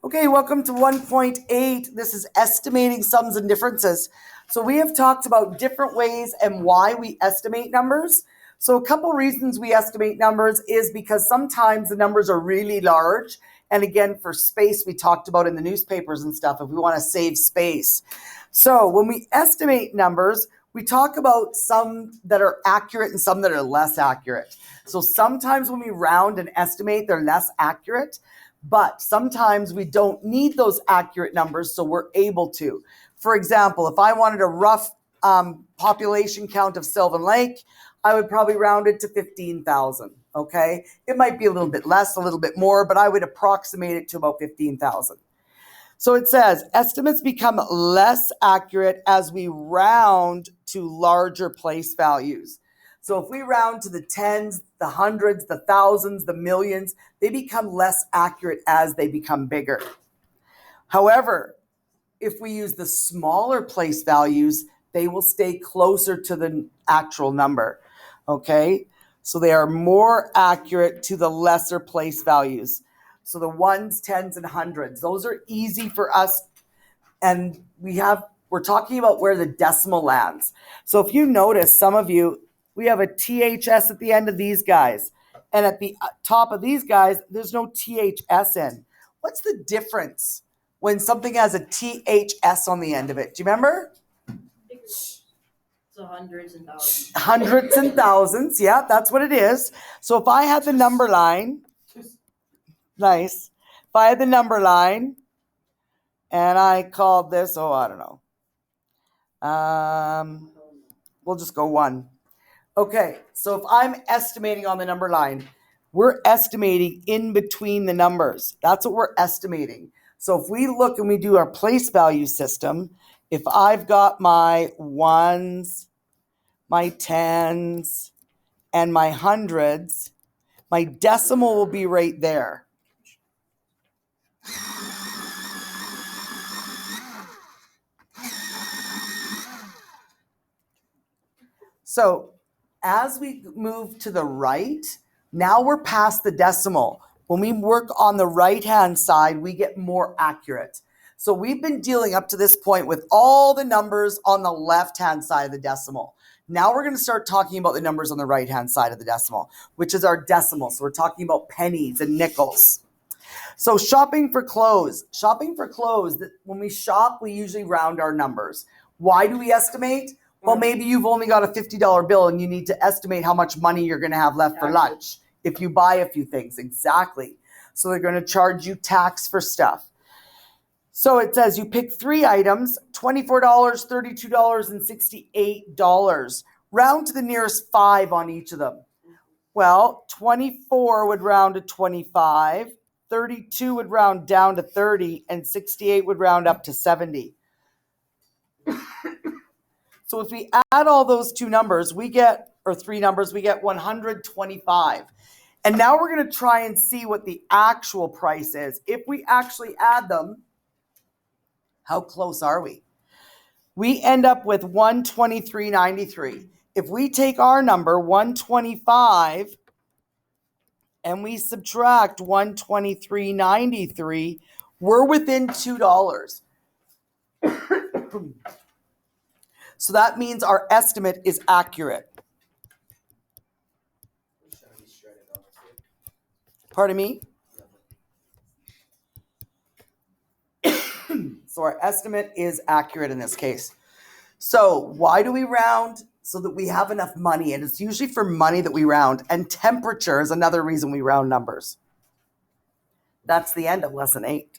Okay, welcome to 1.8. This is estimating sums and differences. So we have talked about different ways and why we estimate numbers. So a couple reasons we estimate numbers is because sometimes the numbers are really large. And again, for space, we talked about in the newspapers and stuff, if we want to save space. So when we estimate numbers, we talk about some that are accurate and some that are less accurate. So sometimes when we round and estimate, they're less accurate. But sometimes we don't need those accurate numbers, so we're able to. For example, if I wanted a rough population count of Sylvan Lake, I would probably round it to 15,000, okay? It might be a little bit less, a little bit more, but I would approximate it to about 15,000. So it says, estimates become less accurate as we round to larger place values. So if we round to the tens, the hundreds, the thousands, the millions, they become less accurate as they become bigger. However, if we use the smaller place values, they will stay closer to the actual number, okay? So they are more accurate to the lesser place values. So the ones, tens, and hundreds, those are easy for us. And we're talking about where the decimal lands. So if you notice, some of you, we have a THS at the end of these guys. And at the top of these guys, there's no THS in. What's the difference when something has a THS on the end of it? Do you remember? So hundreds and thousands. Hundreds and thousands. Yeah, that's what it is. So if I had the number line, nice. If I had the number line and I called this, I don't know. We'll just go 1. Okay, so if I'm estimating on the number line, we're estimating in between the numbers. That's what we're estimating. So if we look and we do our place value system, if I've got my ones, my tens, and my hundreds, my decimal will be right there. So as we move to the right, now we're past the decimal. When we work on the right-hand side, we get more accurate. So we've been dealing up to this point with all the numbers on the left-hand side of the decimal. Now we're going to start talking about the numbers on the right-hand side of the decimal, which is our decimal. So we're talking about pennies and nickels. So shopping for clothes. Shopping for clothes, when we shop, we usually round our numbers. Why do we estimate? Well, maybe you've only got a $50 bill and you need to estimate how much money you're going to have left for lunch if you buy a few things. Exactly. So they're going to charge you tax for stuff. So it says you pick 3 items, $24, $32, and $68. Round to the nearest 5 on each of them. Well, 24 would round to 25, 32 would round down to 30, and 68 would round up to 70. So if we add all those 2 numbers, we get 3 numbers, we get 125. And now we're going to try and see what the actual price is. If we actually add them, how close are we? We end up with 123.93. If we take our number, 125, and we subtract 123.93, we're within $2. So that means our estimate is accurate. Pardon me? So our estimate is accurate in this case. So why do we round? So that we have enough money. And it's usually for money that we round. And temperature is another reason we round numbers. That's the end of lesson 8.